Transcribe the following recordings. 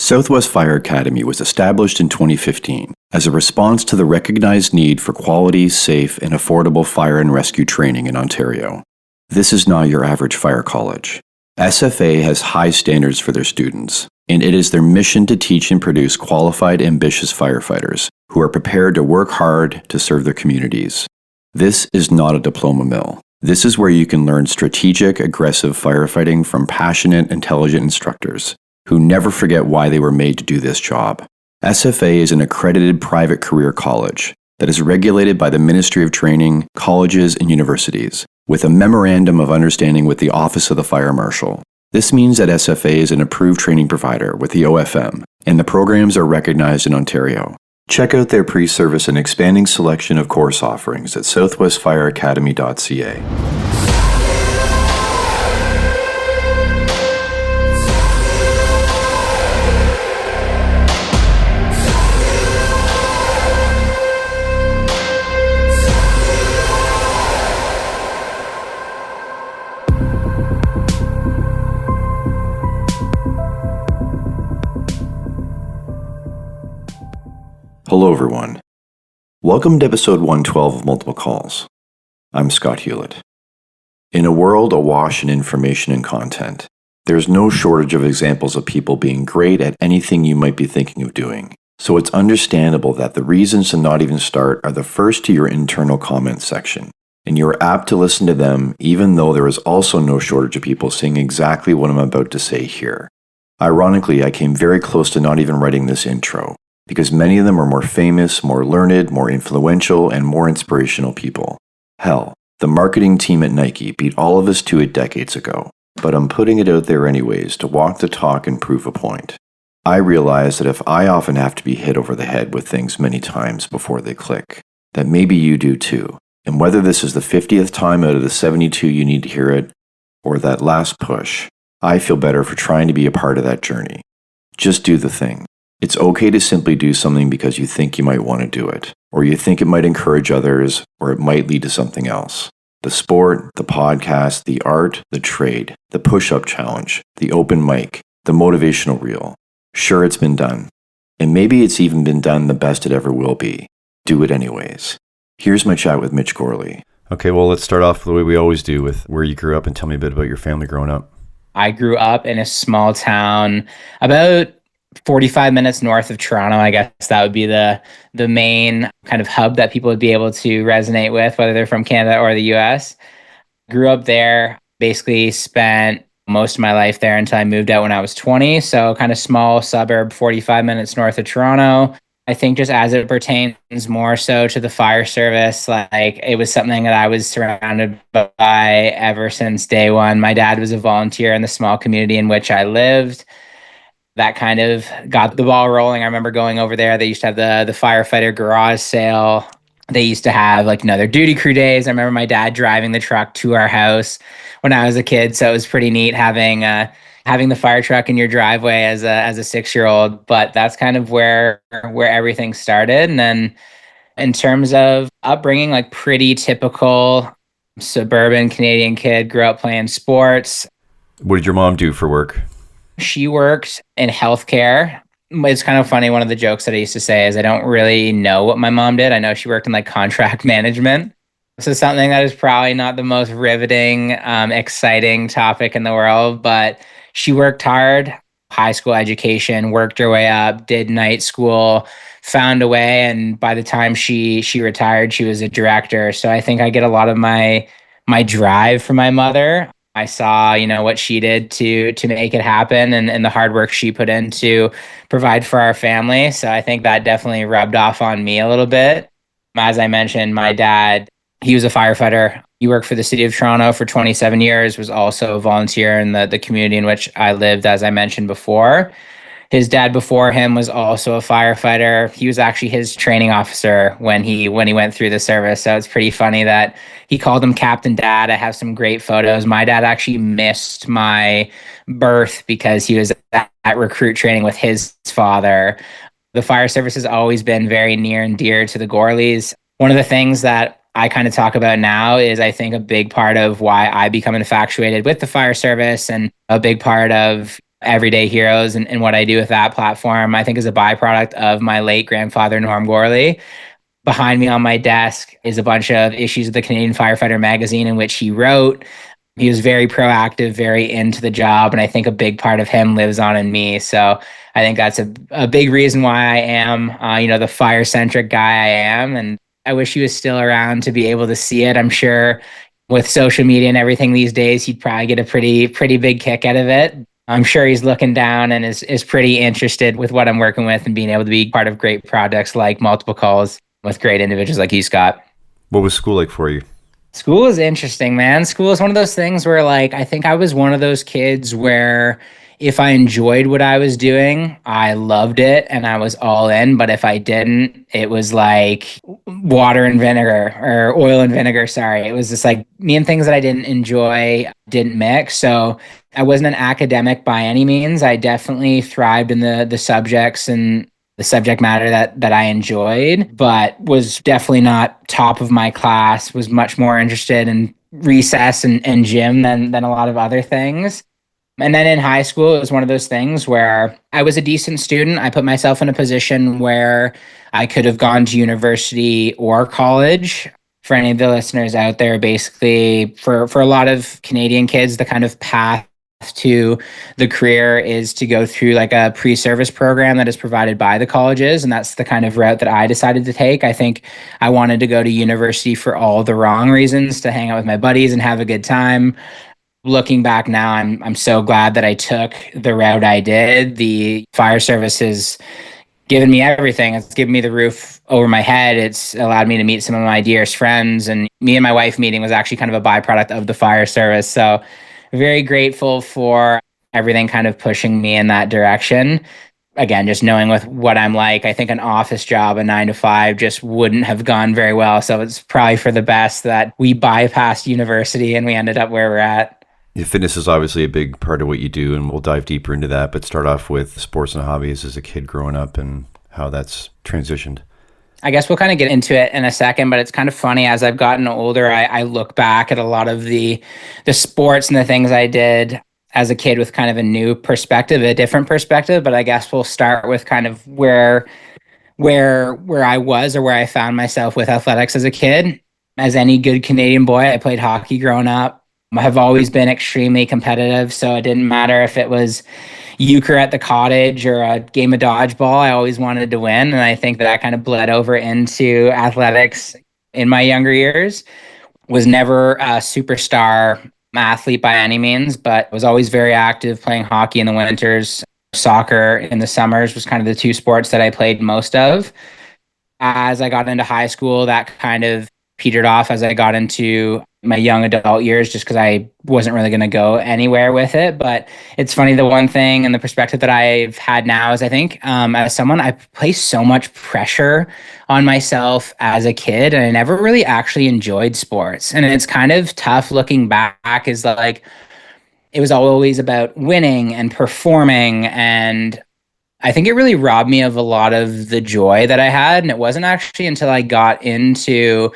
Southwest Fire Academy was established in 2015 as a response to the recognized need for quality, safe, and affordable fire and rescue training in Ontario. This is not your average fire college. SFA has high standards for their students, and it is their mission to teach and produce qualified, ambitious firefighters who are prepared to work hard to serve their communities. This is not a diploma mill. This is where you can learn strategic, aggressive firefighting from passionate, intelligent instructors who never forget why they were made to do this job. SFA is an accredited private career college that is regulated by the Ministry of Training, colleges, and universities, with a memorandum of understanding with the Office of the Fire Marshal. This means that SFA is an approved training provider with the OFM, and the programs are recognized in Ontario. Check out their pre-service and expanding selection of course offerings at southwestfireacademy.ca. Hello everyone. Welcome to episode 112 of Multiple Calls. I'm Scott Hewlett. In a world awash in information and content, there's no shortage of examples of people being great at anything you might be thinking of doing. So it's understandable that the reasons to not even start are the first to your internal comment section, and you're apt to listen to them even though there is also no shortage of people saying exactly what I'm about to say here. Ironically, I came very close to not even writing this intro, because many of them are more famous, more learned, more influential, and more inspirational people. Hell, the marketing team at Nike beat all of us to it decades ago, but I'm putting it out there anyways to walk the talk and prove a point. I realize that if I often have to be hit over the head with things many times before they click, that maybe you do too. And whether this is the 50th time out of the 72 you need to hear it, or that last push, I feel better for trying to be a part of that journey. Just do the thing. It's okay to simply do something because you think you might want to do it, or you think it might encourage others, or it might lead to something else. The sport, the podcast, the art, the trade, the push-up challenge, the open mic, the motivational reel. Sure, it's been done. And maybe it's even been done the best it ever will be. Do it anyways. Here's my chat with Mitch Gourley. Okay, well, let's start off the way we always do with where you grew up and tell me a bit about your family growing up. I grew up in a small town about 45 minutes north of Toronto. I guess that would be the main kind of hub that people would be able to resonate with, whether they're from Canada or the US. Grew up there, basically spent most of my life there until I moved out when I was 20. So kind of small suburb, 45 minutes north of Toronto. I think just as it pertains more so to the fire service, like it was something that I was surrounded by ever since day one. My dad was a volunteer in the small community in which I lived. That kind of got the ball rolling. I remember going over there. They used to have the firefighter garage sale. They used to have their duty crew days. I remember my dad driving the truck to our house when I was a kid. So it was pretty neat having the fire truck in your driveway as a 6-year-old. But that's kind of where everything started. And then in terms of upbringing, like pretty typical suburban Canadian kid, grew up playing sports. What did your mom do for work? She worked in healthcare. It's kind of funny. One of the jokes that I used to say is I don't really know what my mom did. I know she worked in contract management. So something that is probably not the most riveting, exciting topic in the world, but she worked hard, high school education, worked her way up, did night school, found a way. And by the time she retired, she was a director. So I think I get a lot of my drive from my mother. I saw, what she did to make it happen and the hard work she put in to provide for our family. So I think that definitely rubbed off on me a little bit. As I mentioned, my dad, he was a firefighter. He worked for the city of Toronto for 27 years, was also a volunteer in the community in which I lived, as I mentioned before. His dad before him was also a firefighter. He was actually his training officer when he went through the service. So it's pretty funny that he called him Captain Dad. I have some great photos. My dad actually missed my birth because he was at recruit training with his father. The fire service has always been very near and dear to the Gourleys. One of the things that I kind of talk about now is I think a big part of why I become infatuated with the fire service and a big part of everyday heroes and what I do with that platform, I think is a byproduct of my late grandfather, Norm Gourley. Behind me on my desk is a bunch of issues of the Canadian Firefighter magazine in which he wrote. He was very proactive, very into the job. And I think a big part of him lives on in me. So I think that's a big reason why I am, the fire centric guy I am. And I wish he was still around to be able to see it. I'm sure with social media and everything these days, he'd probably get a pretty big kick out of it. I'm sure he's looking down and is pretty interested with what I'm working with and being able to be part of great projects like Multiple Calls with great individuals like you, Scott. What was school like for you? School is interesting, man. School is one of those things where, like, I think I was one of those kids where if I enjoyed what I was doing, I loved it and I was all in. But if I didn't, it was like water and vinegar or oil and vinegar. Sorry. It was just like me and things that I didn't enjoy didn't mix. So I wasn't an academic by any means. I definitely thrived in the subjects and the subject matter that I enjoyed, but was definitely not top of my class, was much more interested in recess and gym than a lot of other things. And then in high school, it was one of those things where I was a decent student. I put myself in a position where I could have gone to university or college. For any of the listeners out there, basically, for a lot of Canadian kids, the kind of path to the career is to go through like a pre-service program that is provided by the colleges, and that's the kind of route that I decided to take. I think I wanted to go to university for all the wrong reasons, to hang out with my buddies and have a good time. Looking back now, I'm so glad that I took the route I did. The fire service has given me everything. It's given me the roof over my head. It's allowed me to meet some of my dearest friends, and me and my wife meeting was actually kind of a byproduct of the fire service. So very grateful for everything kind of pushing me in that direction. Again, just knowing with what I'm like, I think an office job, a 9 to 5, just wouldn't have gone very well. So it's probably for the best that we bypassed university and we ended up where we're at. Yeah, fitness is obviously a big part of what you do, and we'll dive deeper into that. But start off with sports and hobbies as a kid growing up and how that's transitioned. I guess we'll kind of get into it in a second, but it's kind of funny as I've gotten older, I look back at a lot of the sports and the things I did as a kid with kind of a new perspective, a different perspective. But I guess we'll start with kind of where I was or where I found myself with athletics as a kid. As any good Canadian boy, I played hockey growing up. I have always been extremely competitive, so it didn't matter if it was euchre at the cottage or a game of dodgeball. I always wanted to win, and I think that kind of bled over into athletics in my younger years. Was never a superstar athlete by any means, but was always very active, playing hockey in the winters. Soccer in the summers was kind of the two sports that I played most of. As I got into high school, that kind of petered off as I got into my young adult years, just because I wasn't really going to go anywhere with it. But it's funny, the one thing and the perspective that I've had now is I think as someone, I placed so much pressure on myself as a kid, and I never really actually enjoyed sports. And it's kind of tough looking back, is like, it was always about winning and performing, and I think it really robbed me of a lot of the joy that I had. And it wasn't actually until I got into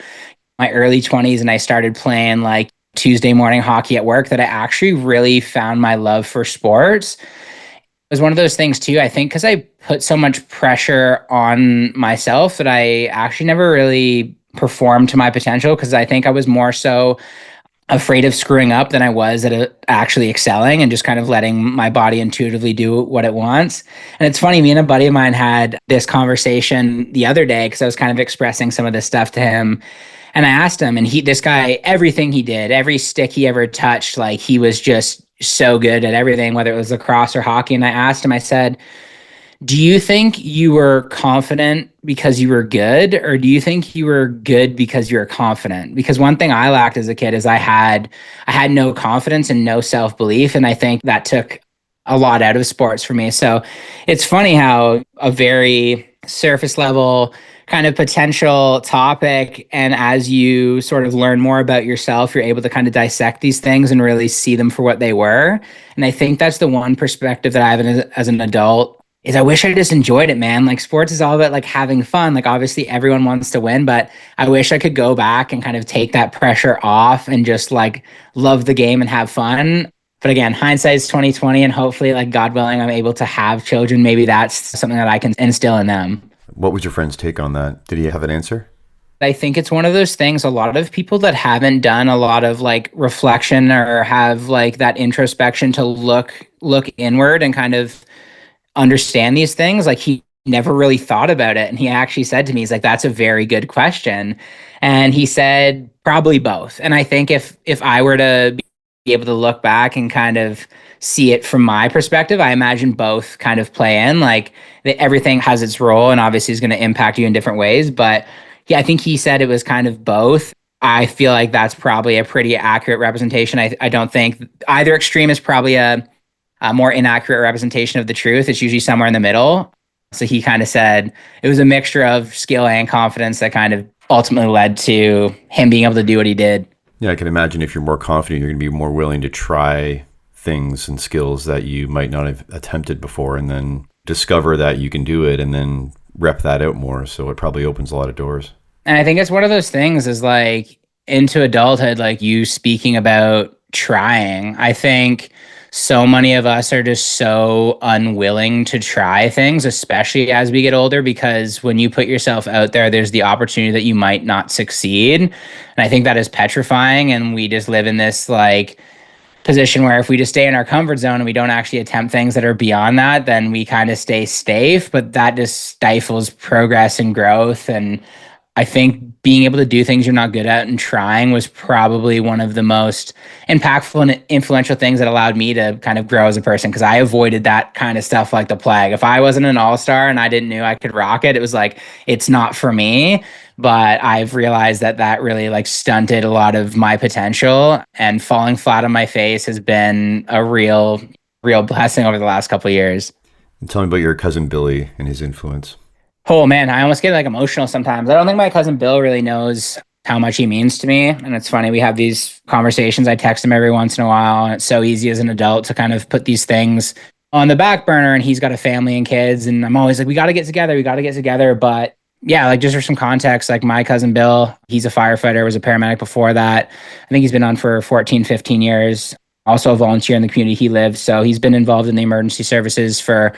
my early 20s and I started playing like Tuesday morning hockey at work that I actually really found my love for sports. It was one of those things too, I think, because I put so much pressure on myself that I actually never really performed to my potential, because I think I was more so afraid of screwing up than I was at actually excelling and just kind of letting my body intuitively do what it wants. And it's funny, me and a buddy of mine had this conversation the other day because I was kind of expressing some of this stuff to him. And I asked him, and this guy, everything he did, every stick he ever touched, like he was just so good at everything, whether it was lacrosse or hockey. And I asked him, I said, do you think you were confident because you were good, or do you think you were good because you were confident? Because one thing I lacked as a kid is I had no confidence and no self-belief. And I think that took a lot out of sports for me. So it's funny how a very surface level kind of potential topic, and as you sort of learn more about yourself, you're able to kind of dissect these things and really see them for what they were. And I think that's the one perspective that I have as an adult, is I wish I just enjoyed it, man. Like, sports is all about like having fun. Like, obviously everyone wants to win, but I wish I could go back and kind of take that pressure off and just like love the game and have fun. But again, hindsight's 2020, and hopefully, like God willing, I'm able to have children. Maybe that's something that I can instill in them. What was your friend's take on that? Did he have an answer? I think it's one of those things, a lot of people that haven't done a lot of like reflection or have like that introspection to look inward and kind of understand these things, like he never really thought about it. And he actually said to me, he's like, that's a very good question. And he said probably both. And I think if I were to be able to look back and kind of see it from my perspective, I imagine both kind of play in. Like everything has its role and obviously is going to impact you in different ways. But yeah, I think he said it was kind of both. I feel like that's probably a pretty accurate representation. I don't think either extreme is probably a more inaccurate representation of the truth. It's usually somewhere in the middle. So he kind of said it was a mixture of skill and confidence that kind of ultimately led to him being able to do what he did. Yeah, I can imagine if you're more confident, you're going to be more willing to try things and skills that you might not have attempted before, and then discover that you can do it and then rep that out more. So it probably opens a lot of doors. And I think it's one of those things is like into adulthood, like you speaking about trying. I think so many of us are just so unwilling to try things, especially as we get older, because when you put yourself out there, there's the opportunity that you might not succeed. And I think that is petrifying. And we just live in this like position where if we just stay in our comfort zone and we don't actually attempt things that are beyond that, then we kind of stay safe, but that just stifles progress and growth. And I think being able to do things you're not good at and trying was probably one of the most impactful and influential things that allowed me to kind of grow as a person, because I avoided that kind of stuff like the plague. If I wasn't an all-star and I didn't know I could rock it, it was like, it's not for me. But I've realized that that really like stunted a lot of my potential, and falling flat on my face has been a real blessing over the last couple of years. And tell me about your cousin Billy and his influence. Oh man, I almost get like emotional sometimes. I don't think my cousin Bill really knows how much he means to me. And it's funny, we have these conversations. I text him every once in a while, and it's so easy as an adult to kind of put these things on the back burner. And he's got a family and kids, and I'm always like, we got to get together. But yeah, like just for some context, like my cousin Bill, he's a firefighter, was a paramedic before that. I think he's been on for 14, 15 years. Also a volunteer in the community he lives. So he's been involved in the emergency services for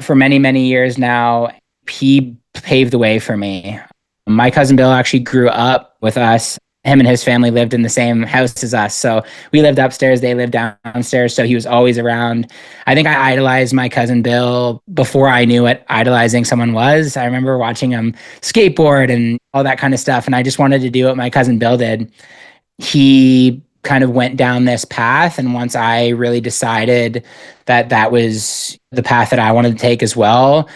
many, many years now. He paved the way for me. My cousin Bill actually grew up with us. Him and his family lived in the same house as us. So we lived upstairs, they lived downstairs. So he was always around. I think I idolized my cousin Bill before I knew what idolizing someone was. I remember watching him skateboard and all that kind of stuff. And I just wanted to do what my cousin Bill did. He kind of went down this path. And once I really decided that that was the path that I wanted to take as well,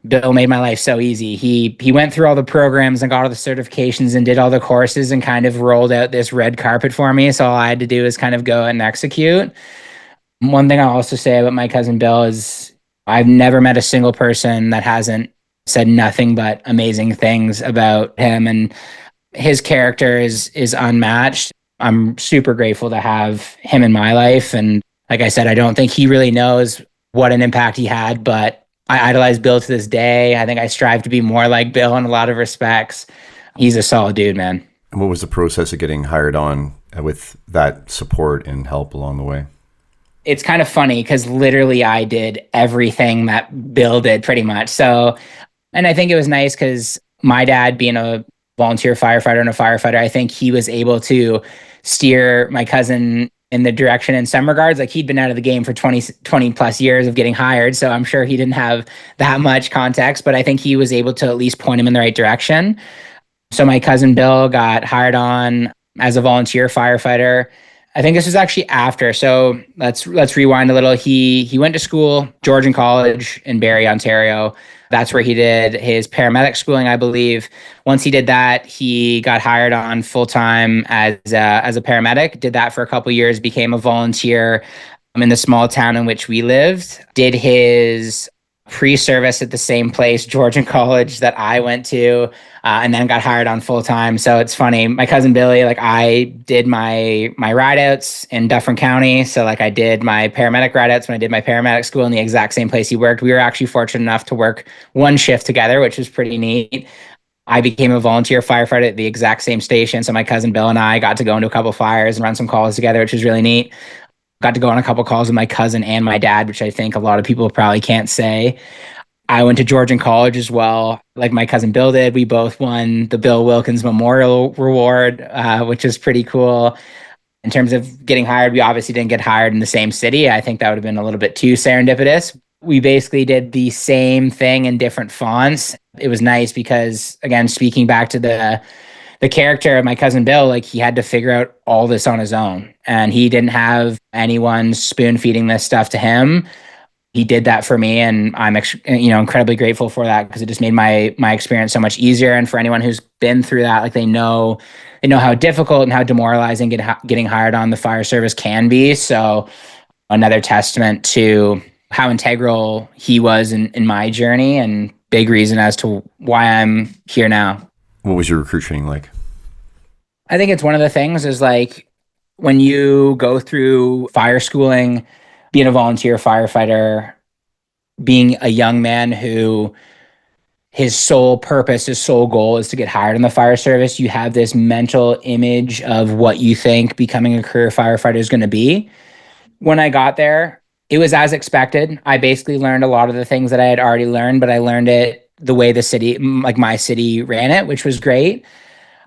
Bill made my life so easy. He went through all the programs and got all the certifications and did all the courses and kind of rolled out this red carpet for me. So all I had to do is kind of go and execute. One thing I'll also say about my cousin Bill is I've never met a single person that hasn't said nothing but amazing things about him, and his character is unmatched. I'm super grateful to have him in my life. And like I said, I don't think he really knows what an impact he had, but I idolize Bill to this day. I think I strive to be more like Bill in a lot of respects. He's a solid dude, man. And what was the process of getting hired on with that support and help along the way? It's kind of funny because literally I did everything that Bill did pretty much. So, and I think it was nice because my dad being a volunteer firefighter and a firefighter, I think he was able to steer my cousin in the direction in some regards. Like he'd been out of the game for 20 plus years of getting hired. So I'm sure he didn't have that much context, but I think he was able to at least point him in the right direction. So my cousin Bill got hired on as a volunteer firefighter. I think this was actually after. So let's rewind a little. He went to school, Georgian College in Barrie, Ontario. That's where he did his paramedic schooling, I believe. Once he did that, he got hired on full-time as a paramedic, did that for a couple years, became a volunteer in the small town in which we lived, did his pre-service at the same place, Georgian College, that I went to, and then got hired on full-time. So it's funny, my cousin Billy, like I did my ride-outs in Dufferin County. So like I did my paramedic ride-outs when I did my paramedic school in the exact same place he worked. We were actually fortunate enough to work one shift together, which was pretty neat. I became a volunteer firefighter at the exact same station. So my cousin Bill and I got to go into a couple fires and run some calls together, which was really neat. Got to go on a couple calls with my cousin and my dad, which I think a lot of people probably can't say. I went to Georgian College as well. Like my cousin Bill did. We both won the Bill Wilkins Memorial Reward, which is pretty cool. In terms of getting hired, we obviously didn't get hired in the same city. I think that would have been a little bit too serendipitous. We basically did the same thing in different fonts. It was nice because, again, speaking back to the character of my cousin Bill, like he had to figure out all this on his own, and he didn't have anyone spoon feeding this stuff to him. He did that for me, and I'm incredibly grateful for that because it just made my experience so much easier. And for anyone who's been through that, like they know how difficult and how demoralizing getting hired on the fire service can be. So another testament to how integral he was in my journey, and big reason as to why I'm here now. What was your recruit training like? I think it's one of the things is like when you go through fire schooling, being a volunteer firefighter, being a young man who his sole purpose, his sole goal is to get hired in the fire service, you have this mental image of what you think becoming a career firefighter is going to be. When I got there, it was as expected. I basically learned a lot of the things that I had already learned, but I learned it the way the city, like my city, ran it, which was great.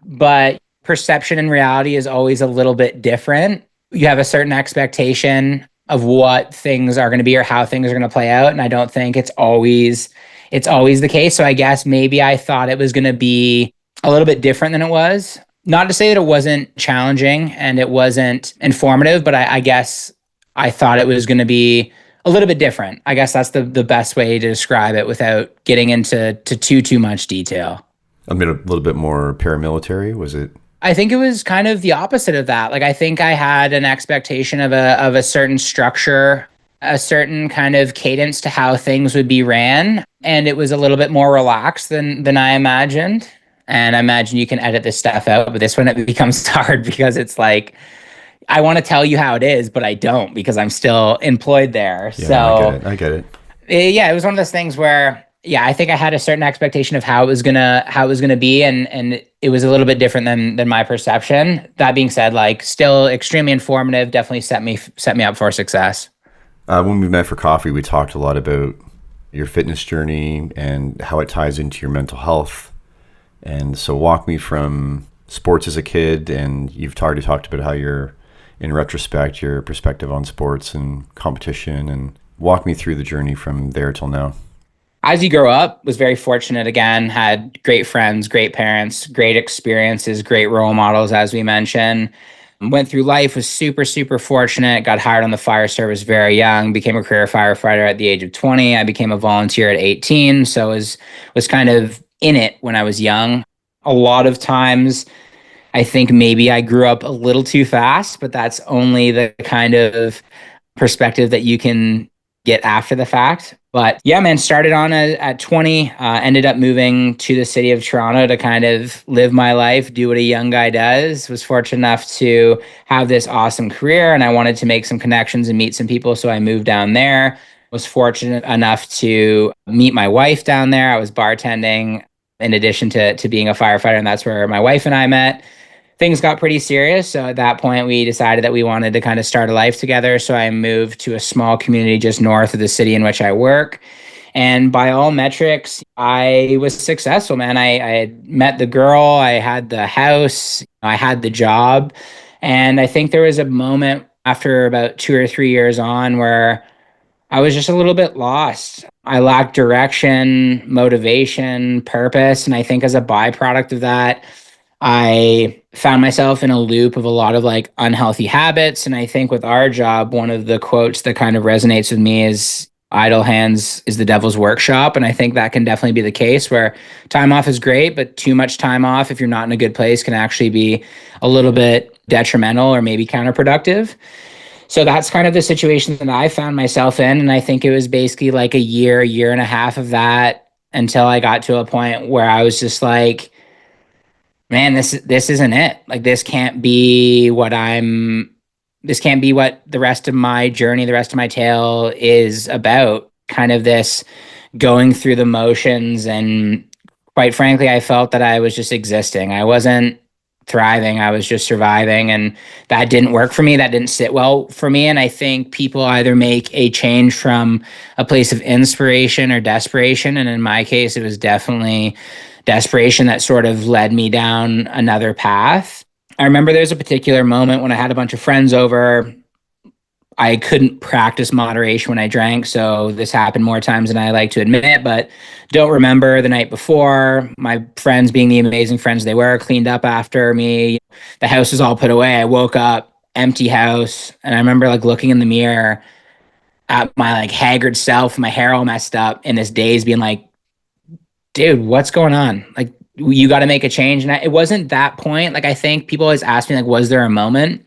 But perception and reality is always a little bit different. You have a certain expectation of what things are going to be or how things are going to play out. And I don't think it's always the case. So I guess maybe I thought it was going to be a little bit different than it was. Not to say that it wasn't challenging and it wasn't informative, but I guess I thought it was going to be a little bit different. I guess that's the best way to describe it without getting into too much detail. A little bit more paramilitary, was it? I think it was kind of the opposite of that. Like I think I had an expectation of a certain structure, a certain kind of cadence to how things would be ran, and it was a little bit more relaxed than I imagined. And I imagine you can edit this stuff out, but this one it becomes hard because it's like I want to tell you how it is, but I don't because I'm still employed there. Yeah, so I get it. It was one of those things where I think I had a certain expectation of how it was gonna be, and it was a little bit different than my perception. That being said, like still extremely informative, definitely set me up for success. When we met for coffee, we talked a lot about your fitness journey and how it ties into your mental health. And so walk me from sports as a kid, and you've already talked about how you're, in retrospect, your perspective on sports and competition, and walk me through the journey from there till now. As you grow up, was very fortunate again, had great friends, great parents, great experiences, great role models, as we mentioned. Went through life, was super, super fortunate, got hired on the fire service very young, became a career firefighter at the age of 20. I became a volunteer at 18, so was kind of in it when I was young. A lot of times, I think maybe I grew up a little too fast, but that's only the kind of perspective that you can get after the fact. But yeah, man, started on at 20, ended up moving to the city of Toronto to kind of live my life, do what a young guy does. Was fortunate enough to have this awesome career, and I wanted to make some connections and meet some people, so I moved down there. Was fortunate enough to meet my wife down there. I was bartending in addition to being a firefighter, and that's where my wife and I met. Things got pretty serious. So at that point, we decided that we wanted to kind of start a life together. So I moved to a small community just north of the city in which I work. And by all metrics, I was successful, man. I had met the girl, I had the house, I had the job. And I think there was a moment after about 2 or 3 years on where I was just a little bit lost. I lacked direction, motivation, purpose. And I think as a byproduct of that, I found myself in a loop of a lot of like unhealthy habits. And I think with our job, one of the quotes that kind of resonates with me is idle hands is the devil's workshop. And I think that can definitely be the case where time off is great, but too much time off, if you're not in a good place, can actually be a little bit detrimental or maybe counterproductive. So that's kind of the situation that I found myself in. And I think it was basically like a year and a half of that until I got to a point where I was just like, man, this isn't it. Like this can't be what the rest of my journey, the rest of my tale is about. Kind of this going through the motions, and quite frankly, I felt that I was just existing. I wasn't thriving. I was just surviving, and that didn't work for me. That didn't sit well for me. And I think people either make a change from a place of inspiration or desperation. And in my case, it was definitely desperation that sort of led me down another path. I remember there's a particular moment when I had a bunch of friends over. I couldn't practice moderation when I drank, so this happened more times than I like to admit, but don't remember the night before. My friends, being the amazing friends they were, cleaned up after me. The house was all put away. I woke up, empty house, and I remember like looking in the mirror at my like haggard self, my hair all messed up, in this daze, being like, dude, what's going on? Like, you got to make a change. And it wasn't that point. Like, I think people always ask me, like, was there a moment?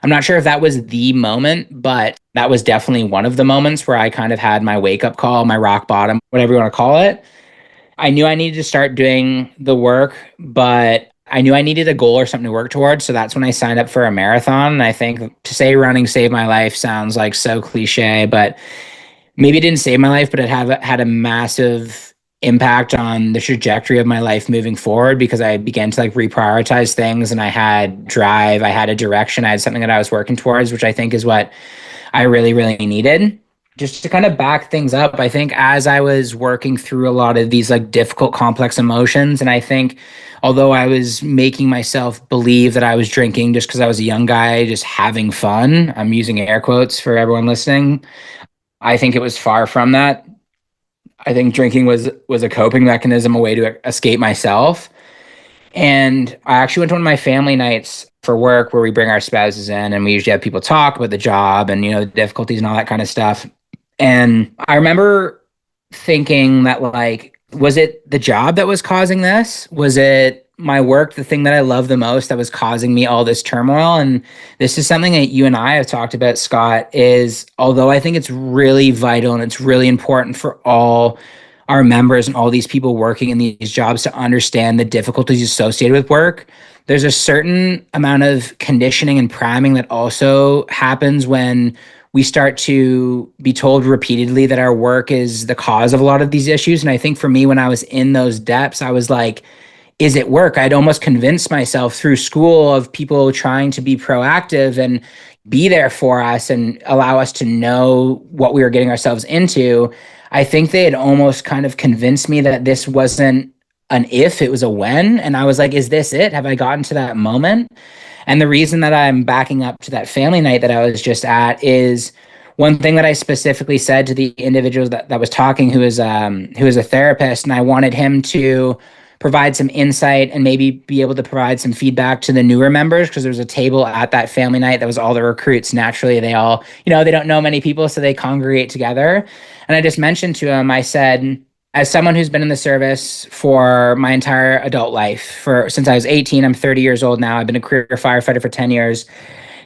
I'm not sure if that was the moment, but that was definitely one of the moments where I kind of had my wake up call, my rock bottom, whatever you want to call it. I knew I needed to start doing the work, but I knew I needed a goal or something to work towards. So that's when I signed up for a marathon. And I think to say running saved my life sounds like so cliche, but maybe it didn't save my life, but it had a massive impact on the trajectory of my life moving forward, because I began to like reprioritize things, and I had drive, I had a direction, I had something that I was working towards, which I think is what I really, really needed. Just to kind of back things up, I think as I was working through a lot of these like difficult, complex emotions, and I think although I was making myself believe that I was drinking just because I was a young guy, just having fun, I'm using air quotes for everyone listening, I think it was far from that. I think drinking was a coping mechanism, a way to escape myself. And I actually went to one of my family nights for work where we bring our spouses in, and we usually have people talk about the job and, the difficulties and all that kind of stuff. And I remember thinking that, like, was it the job that was causing this? Was it my work, the thing that I love the most, that was causing me all this turmoil? And this is something that you and I have talked about, Scott, is although I think it's really vital and it's really important for all our members and all these people working in these jobs to understand the difficulties associated with work, there's a certain amount of conditioning and priming that also happens when we start to be told repeatedly that our work is the cause of a lot of these issues. And I think for me, when I was in those depths, I was like, is it work? I'd almost convinced myself through school of people trying to be proactive and be there for us and allow us to know what we were getting ourselves into. I think they had almost kind of convinced me that this wasn't an if, it was a when. And I was like, is this it? Have I gotten to that moment? And the reason that I'm backing up to that family night that I was just at is one thing that I specifically said to the individual that was talking, who is a therapist, and I wanted him to provide some insight and maybe be able to provide some feedback to the newer members, because there was a table at that family night that was all the recruits. Naturally, they all, they don't know many people, so they congregate together. And I just mentioned to him, I said, as someone who's been in the service for my entire adult life, since I was 18, I'm 30 years old now. I've been a career firefighter for 10 years.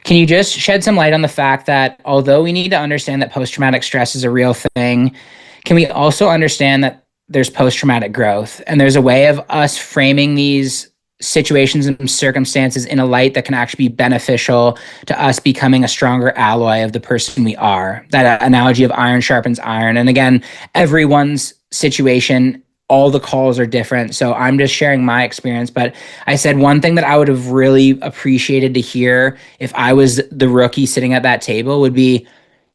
Can you just shed some light on the fact that although we need to understand that post-traumatic stress is a real thing, can we also understand that there's post-traumatic growth, and there's a way of us framing these situations and circumstances in a light that can actually be beneficial to us becoming a stronger alloy of the person we are? That analogy of iron sharpens iron. And again, everyone's situation, all the calls are different. So I'm just sharing my experience. But I said one thing that I would have really appreciated to hear if I was the rookie sitting at that table would be,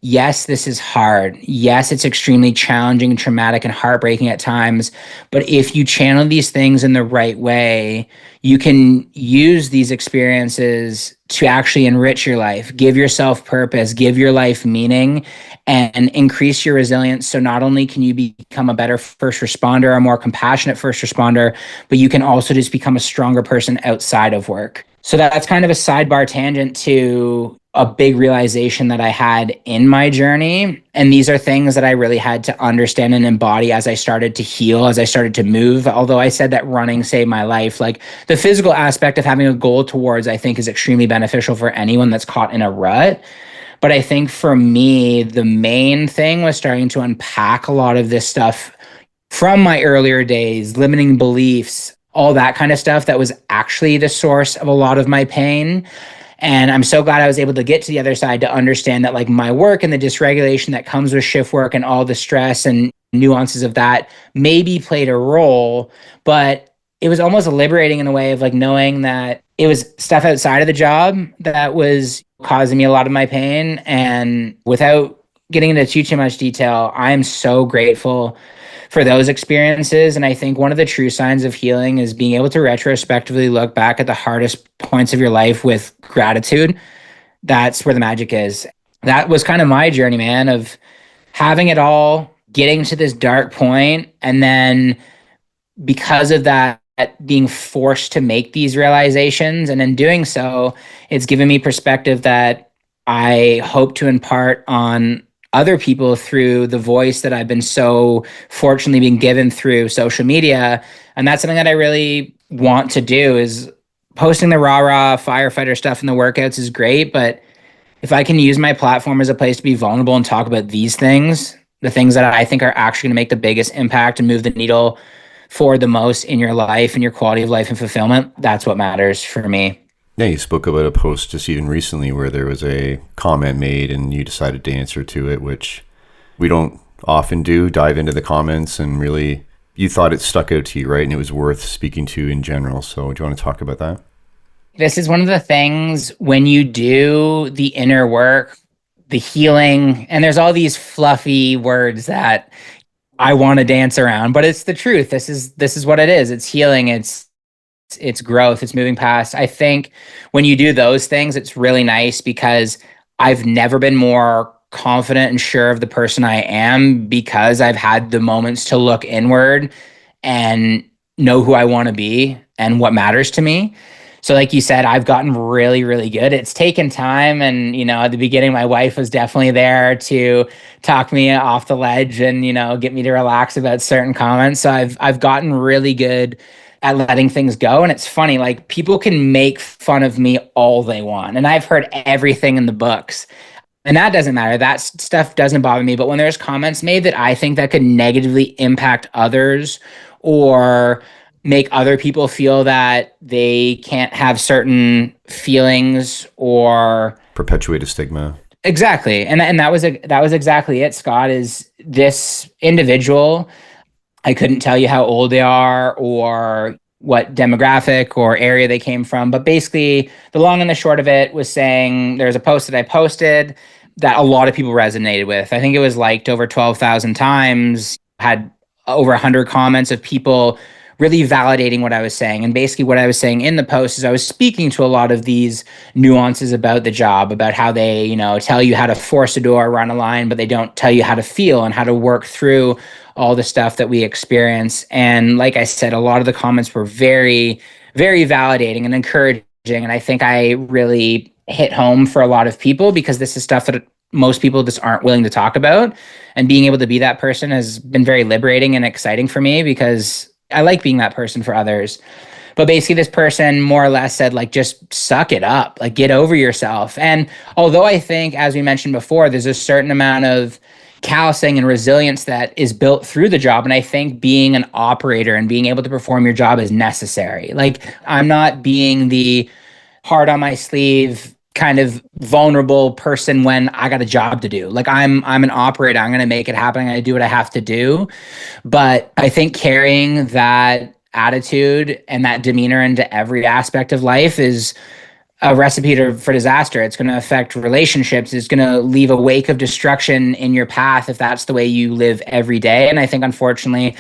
yes, this is hard. Yes, it's extremely challenging, traumatic, and heartbreaking at times. But if you channel these things in the right way, you can use these experiences to actually enrich your life, give yourself purpose, give your life meaning, and increase your resilience. So not only can you become a better first responder, a more compassionate first responder, but you can also just become a stronger person outside of work. So that's kind of a sidebar tangent to a big realization that I had in my journey. And these are things that I really had to understand and embody as I started to heal, as I started to move. Although I said that running saved my life, like the physical aspect of having a goal towards, I think, is extremely beneficial for anyone that's caught in a rut. But I think for me, the main thing was starting to unpack a lot of this stuff from my earlier days, limiting beliefs, all that kind of stuff that was actually the source of a lot of my pain. And I'm so glad I was able to get to the other side to understand that, like, my work and the dysregulation that comes with shift work and all the stress and nuances of that maybe played a role, but it was almost liberating in a way of like knowing that it was stuff outside of the job that was causing me a lot of my pain. And without getting into too much detail, I'm so grateful for those experiences. And I think one of the true signs of healing is being able to retrospectively look back at the hardest points of your life with gratitude. That's where the magic is. That was kind of my journey, man, of having it all, getting to this dark point, and then because of that, being forced to make these realizations. And in doing so, it's given me perspective that I hope to impart on other people through the voice that I've been so fortunately being given through social media. And that's something that I really want to do. Is posting the rah firefighter stuff in the workouts is great, but if I can use my platform as a place to be vulnerable and talk about these things, the things that I think are actually going to make the biggest impact and move the needle forward the most in your life and your quality of life and fulfillment, that's what matters for me. Yeah, you spoke about a post just even recently where there was a comment made and you decided to answer to it, which we don't often do, dive into the comments, and really you thought it stuck out to you, right? And it was worth speaking to in general. So do you want to talk about that? This is one of the things when you do the inner work, the healing, and there's all these fluffy words that I want to dance around, but it's the truth. This is what it is. It's healing. It's growth. It's moving past. I think when you do those things, it's really nice because I've never been more confident and sure of the person I am because I've had the moments to look inward and know who I want to be and what matters to me. So like you said, I've gotten really, really good. It's taken time. And, at the beginning, my wife was definitely there to talk me off the ledge and, get me to relax about certain comments. So I've gotten really good at letting things go. And it's funny, like people can make fun of me all they want. And I've heard everything in the books. And that doesn't matter. That stuff doesn't bother me. But when there's comments made that I think that could negatively impact others or make other people feel that they can't have certain feelings or Perpetuate a stigma. exactly. And that was exactly it, Scott, is this individual. I couldn't tell you how old they are or what demographic or area they came from. But basically, the long and the short of it was saying there's a post that I posted that a lot of people resonated with. I think it was liked over 12,000 times, had over 100 comments of people really validating what I was saying. And basically what I was saying in the post is I was speaking to a lot of these nuances about the job, about how they, tell you how to force a door, run a line, but they don't tell you how to feel and how to work through all the stuff that we experience. And like I said, a lot of the comments were very, very validating and encouraging. And I think I really hit home for a lot of people because this is stuff that most people just aren't willing to talk about. And being able to be that person has been very liberating and exciting for me because I like being that person for others. But basically this person more or less said, like, just suck it up, like get over yourself. And although I think, as we mentioned before, there's a certain amount of callousing and resilience that is built through the job. And I think being an operator and being able to perform your job is necessary. Like I'm not being the heart on my sleeve kind of vulnerable person when I got a job to do. Like I'm an operator. I'm going to make it happen. I'm going to do what I have to do. But I think carrying that attitude and that demeanor into every aspect of life is a recipe for disaster. It's going to affect relationships. It's going to leave a wake of destruction in your path if that's the way you live every day. And I think, unfortunately,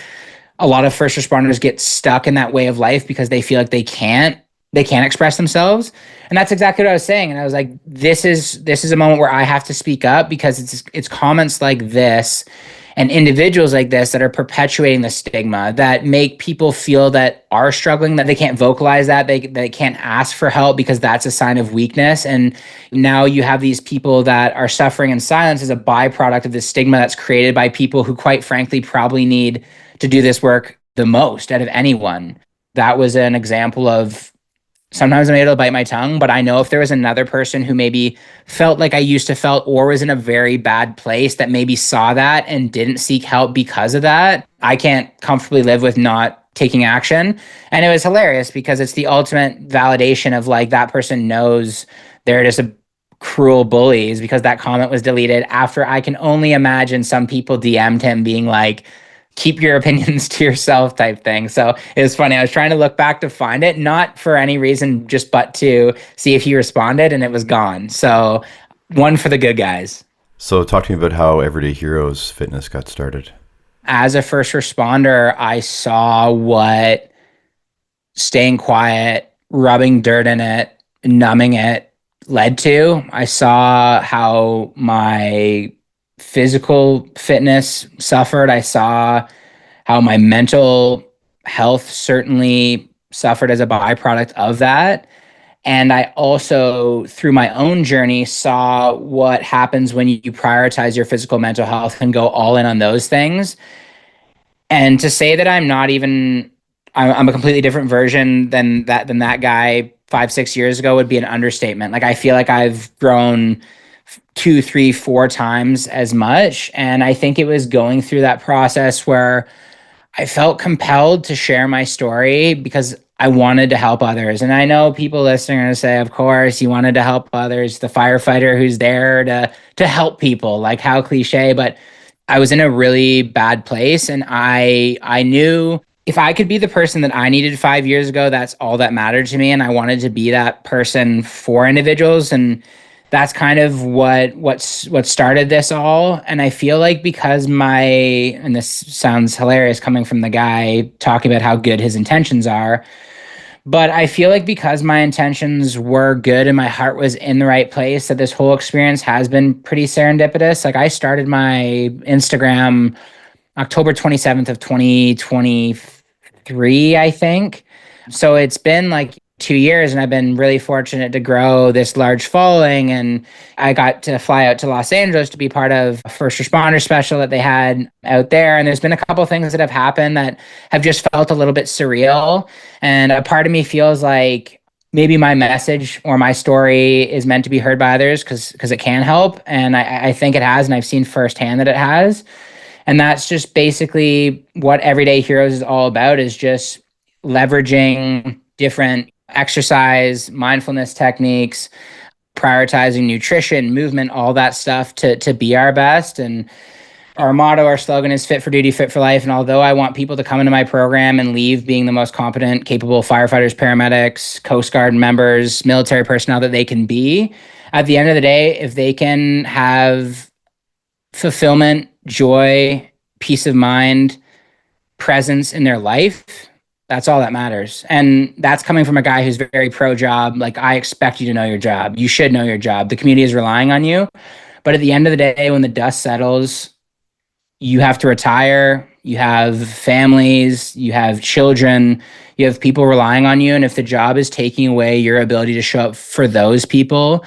a lot of first responders get stuck in that way of life because they feel like they can't express themselves. And that's exactly what I was saying. And I was like, this is a moment where I have to speak up because it's comments like this and individuals like this that are perpetuating the stigma that make people feel that are struggling, that they can't vocalize that they can't ask for help because that's a sign of weakness. And now you have these people that are suffering in silence as a byproduct of this stigma that's created by people who, quite frankly, probably need to do this work the most out of anyone. That was an example of sometimes I'm able to bite my tongue, but I know if there was another person who maybe felt like I used to felt or was in a very bad place that maybe saw that and didn't seek help because of that, I can't comfortably live with not taking action. And it was hilarious because it's the ultimate validation of like that person knows they're just a cruel bullies because that comment was deleted after I can only imagine some people DM'd him being like, keep your opinions to yourself type thing. So it was funny. I was trying to look back to find it, not for any reason, just but to see if he responded, and it was gone. So one for the good guys. So talk to me about how Everyday Heroes Fitness got started. As a first responder, I saw what staying quiet, rubbing dirt in it, numbing it led to. I saw how my physical fitness suffered. I saw how my mental health certainly suffered as a byproduct of that. And I also, through my own journey, saw what happens when you prioritize your physical mental health and go all in on those things. And to say that I'm a completely different version than that guy 5, 6 years ago would be an understatement. Like, I feel like I've grown 2, 3, 4 times as much. And I think it was going through that process where I felt compelled to share my story because I wanted to help others. And I know people listening are going to say, of course, you wanted to help others, the firefighter who's there to help people, like how cliche, but I was in a really bad place, and I knew if I could be the person that I needed 5 years ago, that's all that mattered to me. And I wanted to be that person for individuals. And that's kind of what started this all. And I feel like because and this sounds hilarious coming from the guy talking about how good his intentions are, but I feel like because my intentions were good and my heart was in the right place, that this whole experience has been pretty serendipitous. Like, I started my Instagram October 27th of 2023, I think. So it's been like 2 years, and I've been really fortunate to grow this large following. And I got to fly out to Los Angeles to be part of a first responder special that they had out there. And there's been a couple of things that have happened that have just felt a little bit surreal. And a part of me feels like maybe my message or my story is meant to be heard by others because it can help. And I think it has, and I've seen firsthand that it has. And that's just basically what Everyday Heroes is all about, is just leveraging different exercise, mindfulness techniques, prioritizing nutrition, movement, all that stuff to be our best. And our motto, our slogan is fit for duty, fit for life. And although I want people to come into my program and leave being the most competent, capable firefighters, paramedics, Coast Guard members, military personnel that they can be, at the end of the day, if they can have fulfillment, joy, peace of mind, presence in their life, that's all that matters. And that's coming from a guy who's very pro job. Like, I expect you to know your job. You should know your job. The community is relying on you. But at the end of the day, when the dust settles, you have to retire. You have families, you have children, you have people relying on you. And if the job is taking away your ability to show up for those people,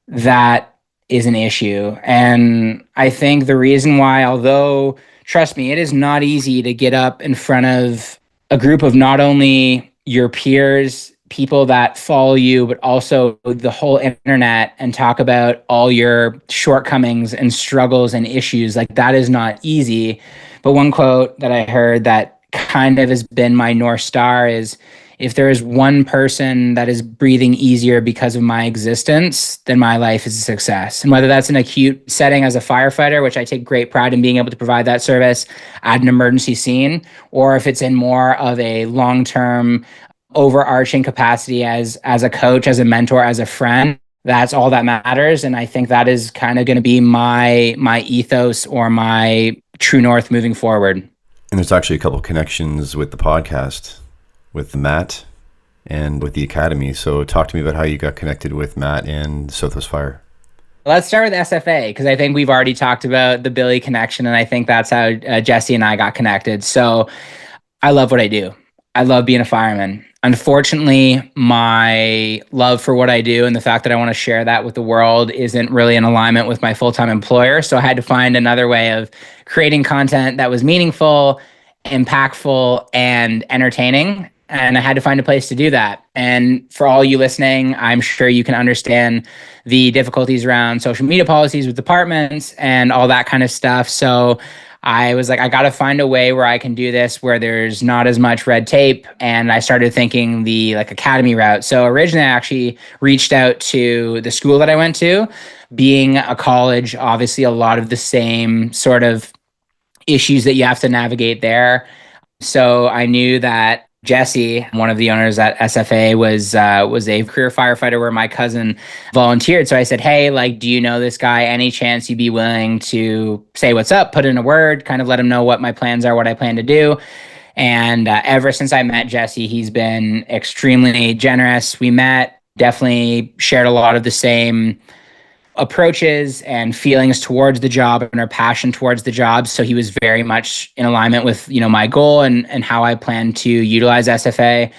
that is an issue. And I think the reason why, although, trust me, it is not easy to get up in front of a group of not only your peers, people that follow you, but also the whole internet, and talk about all your shortcomings and struggles and issues. Like, that is not easy. But one quote that I heard that kind of has been my North Star is, if there is one person that is breathing easier because of my existence, then my life is a success. And whether that's an acute setting as a firefighter, which I take great pride in being able to provide that service at an emergency scene, or if it's in more of a long-term overarching capacity as a coach, as a mentor, as a friend, that's all that matters. And I think that is kind of going to be my ethos or my true north moving forward. And there's actually a couple of connections with the podcast, with Matt and with the Academy. So talk to me about how you got connected with Matt and Southwest Fire. Let's start with SFA, because I think we've already talked about the Billy connection, and I think that's how Jesse and I got connected. So I love what I do. I love being a fireman. Unfortunately, my love for what I do and the fact that I want to share that with the world isn't really in alignment with my full-time employer. So I had to find another way of creating content that was meaningful, impactful, and entertaining. And I had to find a place to do that. And for all you listening, I'm sure you can understand the difficulties around social media policies with departments and all that kind of stuff. So I was like, I got to find a way where I can do this where there's not as much red tape. And I started thinking the academy route. So originally I actually reached out to the school that I went to. Being a college, obviously a lot of the same sort of issues that you have to navigate there. So I knew that Jesse, one of the owners at SFA, was a career firefighter where my cousin volunteered. So I said, "Hey, like, do you know this guy? Any chance you'd be willing to say what's up, put in a word, kind of let him know what my plans are, what I plan to do?" And ever since I met Jesse, he's been extremely generous. We met, definitely shared a lot of the same approaches and feelings towards the job and our passion towards the job. So he was very much in alignment with, my goal and how I plan to utilize SFA.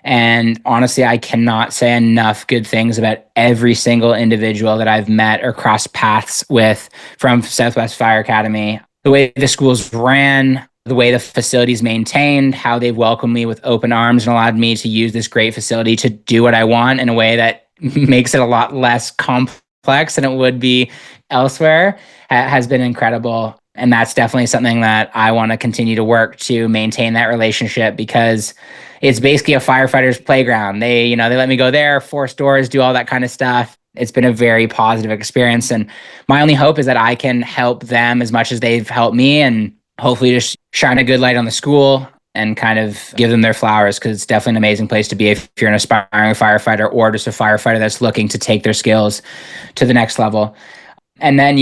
And honestly, I cannot say enough good things about every single individual that I've met or crossed paths with from Southwest Fire Academy. The way the schools ran, the way the facility's maintained, how they've welcomed me with open arms and allowed me to use this great facility to do what I want in a way that makes it a lot less complex than it would be elsewhere, has been incredible. And that's definitely something that I want to continue to work to maintain that relationship, because it's basically a firefighter's playground. They let me go there, force doors, do all that kind of stuff. It's been a very positive experience. And my only hope is that I can help them as much as they've helped me, and hopefully just shine a good light on the school and kind of give them their flowers, because it's definitely an amazing place to be if you're an aspiring firefighter or just a firefighter that's looking to take their skills to the next level. And then,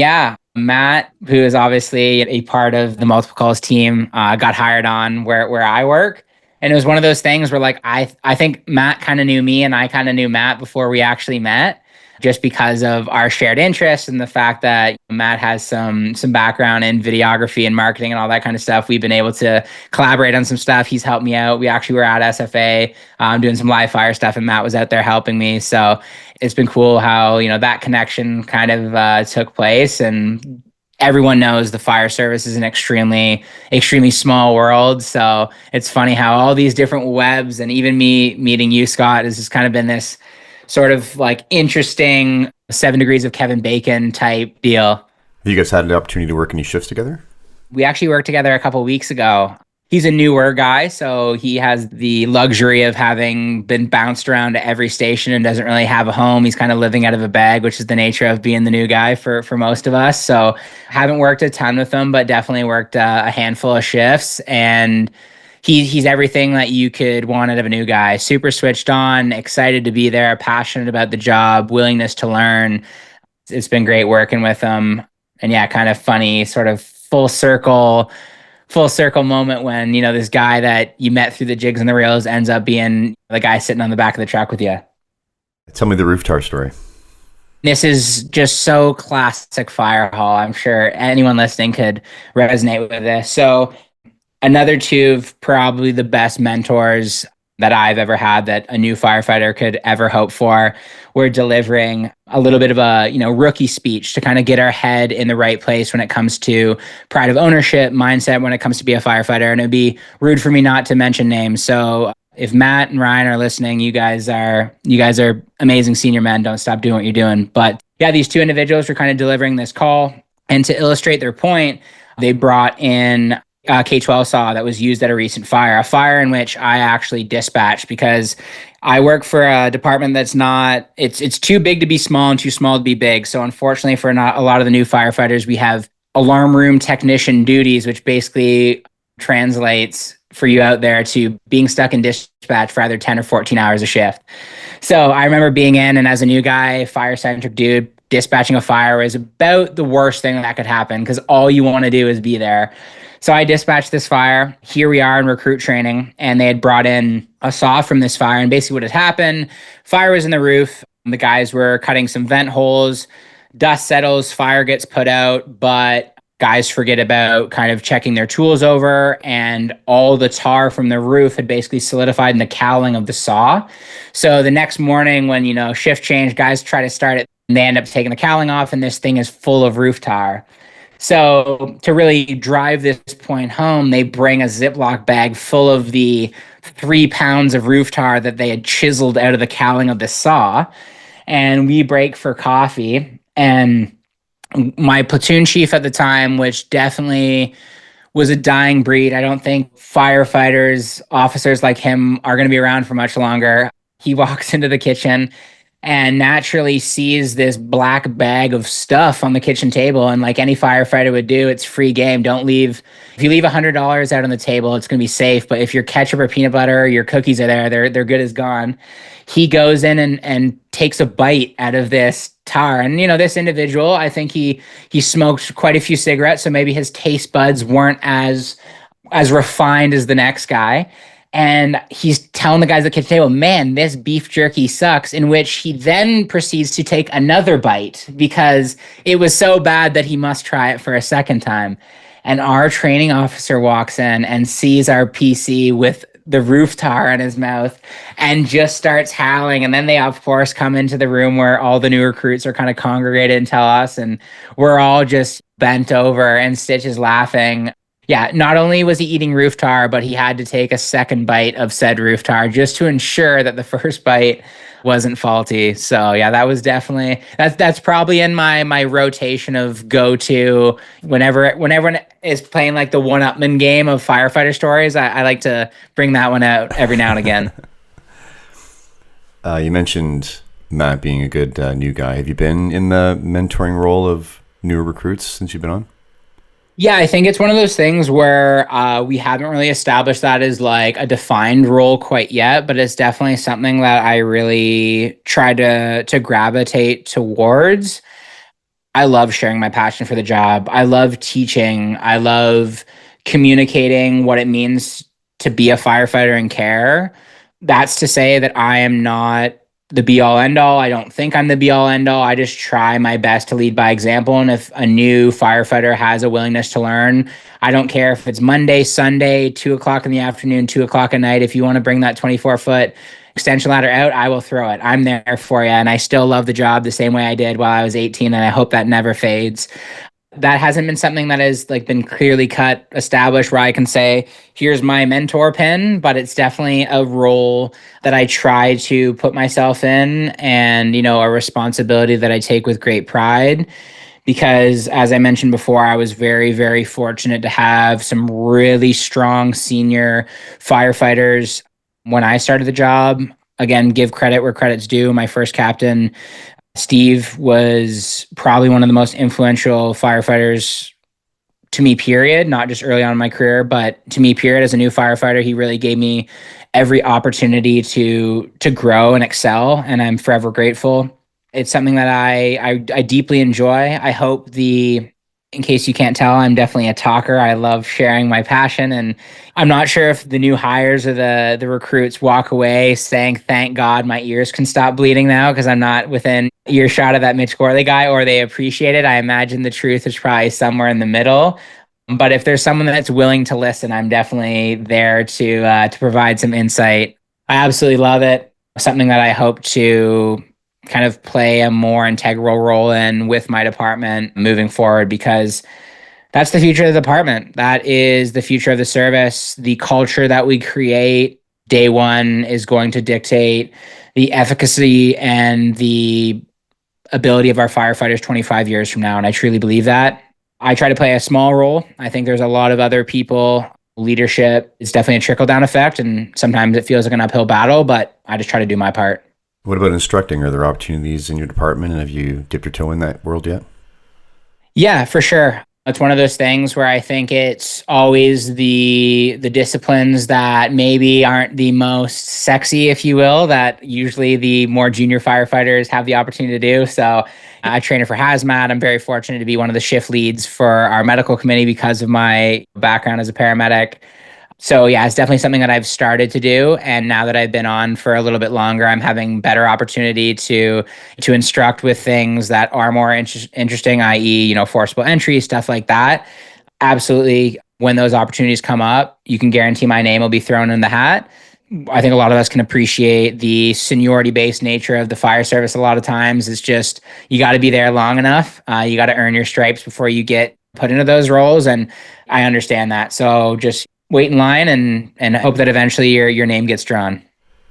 Matt, who is obviously a part of the Multiple Calls team, got hired on where I work. And it was one of those things where, like, I think Matt kind of knew me and I kind of knew Matt before we actually met, just because of our shared interests and the fact that Matt has some background in videography and marketing and all that kind of stuff. We've been able to collaborate on some stuff. He's helped me out. We actually were at SFA doing some live fire stuff, and Matt was out there helping me. So it's been cool how, that connection kind of took place. And everyone knows the fire service is an extremely, extremely small world. So it's funny how all these different webs, and even me meeting you, Scott, has just kind of been this sort of like interesting 7 degrees of Kevin Bacon type deal. Have you guys had the opportunity to work any shifts together? We actually worked together a couple of weeks ago. He's a newer guy, so he has the luxury of having been bounced around to every station and doesn't really have a home. He's kind of living out of a bag, which is the nature of being the new guy for most of us. So haven't worked a ton with him, but definitely worked a handful of shifts. And he's everything that you could want out of a new guy. Super switched on, excited to be there, passionate about the job, willingness to learn. It's been great working with him. And kind of funny, sort of full circle moment when, this guy that you met through the jigs and the reels ends up being the guy sitting on the back of the truck with you. Tell me the roof tar story. This is just so classic fire hall. I'm sure anyone listening could resonate with this. So another two of probably the best mentors that I've ever had that a new firefighter could ever hope for. We're delivering a little bit of a, rookie speech to kind of get our head in the right place when it comes to pride of ownership, mindset when it comes to be a firefighter. And it'd be rude for me not to mention names. So if Matt and Ryan are listening, you guys are amazing senior men. Don't stop doing what you're doing. But these two individuals were kind of delivering this call. And to illustrate their point, they brought in K-12 saw that was used at a recent fire, a fire in which I actually dispatched, because I work for a department that's not, it's too big to be small and too small to be big. So unfortunately for not a lot of the new firefighters, we have alarm room technician duties, which basically translates for you out there to being stuck in dispatch for either 10 or 14 hours a shift. So I remember being in, and as a new guy, fire-centric dude, dispatching a fire was about the worst thing that could happen, because all you want to do is be there. So I dispatched this fire. Here we are in recruit training, and they had brought in a saw from this fire. And basically what had happened, fire was in the roof. The guys were cutting some vent holes. Dust settles, fire gets put out, but guys forget about kind of checking their tools over, and all the tar from the roof had basically solidified in the cowling of the saw. So the next morning when, shift change, guys try to start it, and they end up taking the cowling off, and this thing is full of roof tar. So to really drive this point home, they bring a Ziploc bag full of the 3 pounds of roof tar that they had chiseled out of the cowling of the saw. And we break for coffee. And my platoon chief at the time, which definitely was a dying breed. I don't think officers like him are going to be around for much longer. He walks into the kitchen and naturally sees this black bag of stuff on the kitchen table. And like any firefighter would do, it's free game. Don't leave. If you leave $100 out on the table, it's going to be safe. But if your ketchup or peanut butter or your cookies are there, they're good as gone. He goes in and takes a bite out of this tar. And this individual, I think he smoked quite a few cigarettes, so maybe his taste buds weren't as refined as the next guy. And he's telling the guys at the kitchen table, man, this beef jerky sucks, in which he then proceeds to take another bite because it was so bad that he must try it for a second time. And our training officer walks in and sees our PC with the roof tar in his mouth and just starts howling. And then they, of course, come into the room where all the new recruits are kind of congregated and tell us, and we're all just bent over, and Stitch is laughing. Yeah, not only was he eating roof tar, but he had to take a second bite of said roof tar just to ensure that the first bite wasn't faulty. So yeah, that was definitely that's probably in my rotation of go-to whenever everyone is playing like the one-upman game of firefighter stories. I like to bring that one out every now and again. You mentioned Matt being a good new guy. Have you been in the mentoring role of newer recruits since you've been on? Yeah, I think it's one of those things where we haven't really established that as like a defined role quite yet, but it's definitely something that I really try to gravitate towards. I love sharing my passion for the job. I love teaching. I love communicating what it means to be a firefighter and care. That's to say that I am not the be all end all. I don't think I'm the be all end all. I just try my best to lead by example. And if a new firefighter has a willingness to learn, I don't care if it's Monday, Sunday, 2:00 in the afternoon, 2:00 at night. If you want to bring that 24-foot extension ladder out, I will throw it. I'm there for you. And I still love the job the same way I did while I was 18. And I hope that never fades. That hasn't been something that has like been clearly cut, established where I can say, here's my mentor pin, but it's definitely a role that I try to put myself in, and, a responsibility that I take with great pride. Because as I mentioned before, I was very, very fortunate to have some really strong senior firefighters when I started the job. Again, give credit where credit's due. My first captain, Steve, was probably one of the most influential firefighters to me, period, not just early on in my career, but to me, period. As a new firefighter, he really gave me every opportunity to grow and excel, and I'm forever grateful. It's something that I deeply enjoy. I hope in case you can't tell, I'm definitely a talker. I love sharing my passion, and I'm not sure if the new hires or the recruits walk away saying, thank God my ears can stop bleeding now because I'm not within earshot of that Mitch Gourley guy, or they appreciate it. I imagine the truth is probably somewhere in the middle. But if there's someone that's willing to listen, I'm definitely there to provide some insight. I absolutely love it. Something that I hope to kind of play a more integral role in with my department moving forward, because that's the future of the department. That is the future of the service. The culture that we create day one is going to dictate the efficacy and the ability of our firefighters 25 years from now. And I truly believe that. I try to play a small role. I think there's a lot of other people. Leadership is definitely a trickle-down effect, and sometimes it feels like an uphill battle, but I just try to do my part. What about instructing? Are there opportunities in your department, and have you dipped your toe in that world yet? Yeah, for sure. It's one of those things where I think it's always the disciplines that maybe aren't the most sexy, if you will, that usually the more junior firefighters have the opportunity to do. So I train for hazmat. I'm very fortunate to be one of the shift leads for our medical committee because of my background as a paramedic. So yeah, it's definitely something that I've started to do. And now that I've been on for a little bit longer, I'm having better opportunity to instruct with things that are more interesting, i.e., forcible entry, stuff like that. Absolutely. When those opportunities come up, you can guarantee my name will be thrown in the hat. I think a lot of us can appreciate the seniority-based nature of the fire service. A lot of times it's just, you got to be there long enough. You got to earn your stripes before you get put into those roles. And I understand that. So just wait in line and hope that eventually your name gets drawn.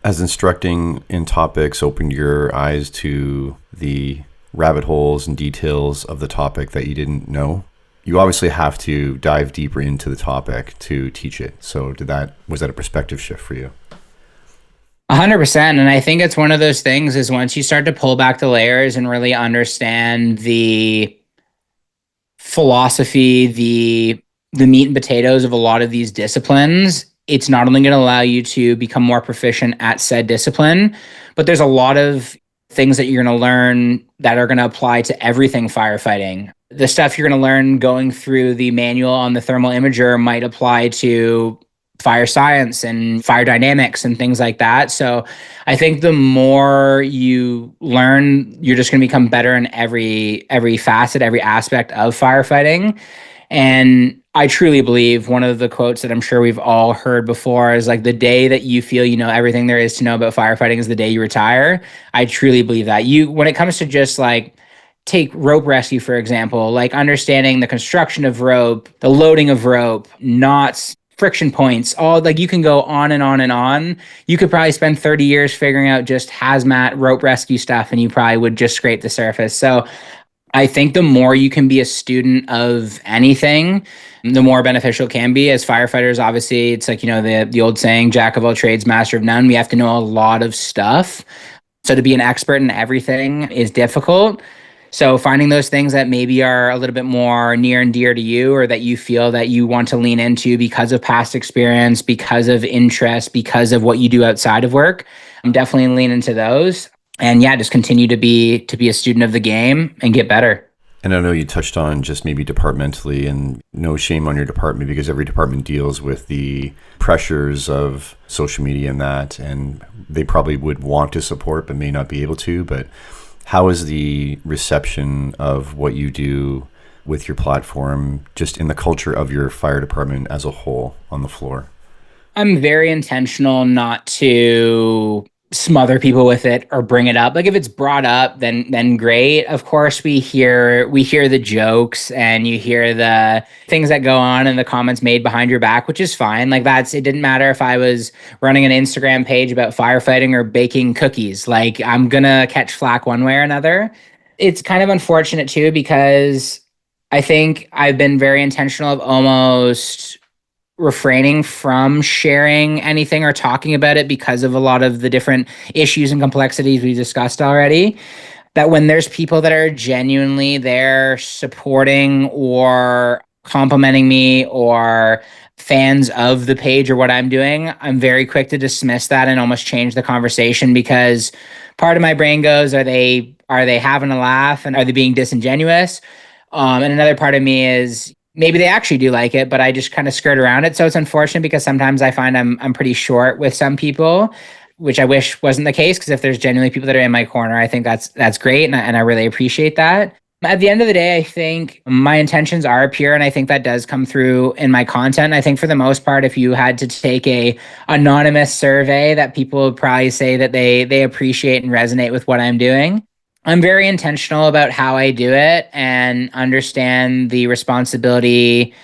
Has instructing in topics opened your eyes to the rabbit holes and details of the topic that you didn't know? You obviously have to dive deeper into the topic to teach it. So was that a perspective shift for you? 100%. And I think it's one of those things is once you start to pull back the layers and really understand the philosophy, the meat and potatoes of a lot of these disciplines, it's not only going to allow you to become more proficient at said discipline, but there's a lot of things that you're going to learn that are going to apply to everything firefighting. The stuff you're going to learn going through the manual on the thermal imager might apply to fire science and fire dynamics and things like that. So I think the more you learn, you're just going to become better in every facet, every aspect of firefighting. And I truly believe one of the quotes that I'm sure we've all heard before is like, the day that you feel you know everything there is to know about firefighting is the day you retire. I truly believe that. When it comes to just like, take rope rescue, for example, like understanding the construction of rope, the loading of rope, knots, friction points, all like you can go on and on and on. You could probably spend 30 years figuring out just hazmat rope rescue stuff and you probably would just scrape the surface. So I think the more you can be a student of anything, the more beneficial it can be. As firefighters, obviously, it's like, the old saying, jack of all trades, master of none. We have to know a lot of stuff. So to be an expert in everything is difficult. So finding those things that maybe are a little bit more near and dear to you, or that you feel that you want to lean into because of past experience, because of interest, because of what you do outside of work, I'm definitely lean into those. And yeah, just continue to be a student of the game and get better. And I know you touched on just maybe departmentally, and no shame on your department because every department deals with the pressures of social media and that, and they probably would want to support but may not be able to. But how is the reception of what you do with your platform just in the culture of your fire department as a whole on the floor? I'm very intentional not to smother people with it or bring it up. Like if it's brought up, then great. Of course, we hear the jokes and you hear the things that go on in the comments made behind your back, which is fine. Like it didn't matter if I was running an Instagram page about firefighting or baking cookies. Like I'm gonna catch flack one way or another. It's kind of unfortunate too, because I think I've been very intentional of almost refraining from sharing anything or talking about it because of a lot of the different issues and complexities we discussed already. That when there's people that are genuinely there supporting or complimenting me or fans of the page or what I'm doing, I'm very quick to dismiss that and almost change the conversation, because part of my brain goes, are they having a laugh and are they being disingenuous? And another part of me is, maybe they actually do like it, but I just kind of skirt around it. So it's unfortunate because sometimes I find I'm pretty short with some people, which I wish wasn't the case, because if there's genuinely people that are in my corner, I think that's great, and I really appreciate that. At the end of the day, I think my intentions are pure, and I think that does come through in my content. I think for the most part, if you had to take a anonymous survey, that people would probably say that they appreciate and resonate with what I'm doing. I'm very intentional about how I do it and understand the responsibility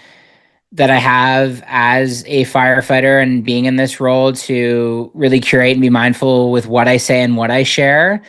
that I have as a firefighter and being in this role to really curate and be mindful with what I say and what I share.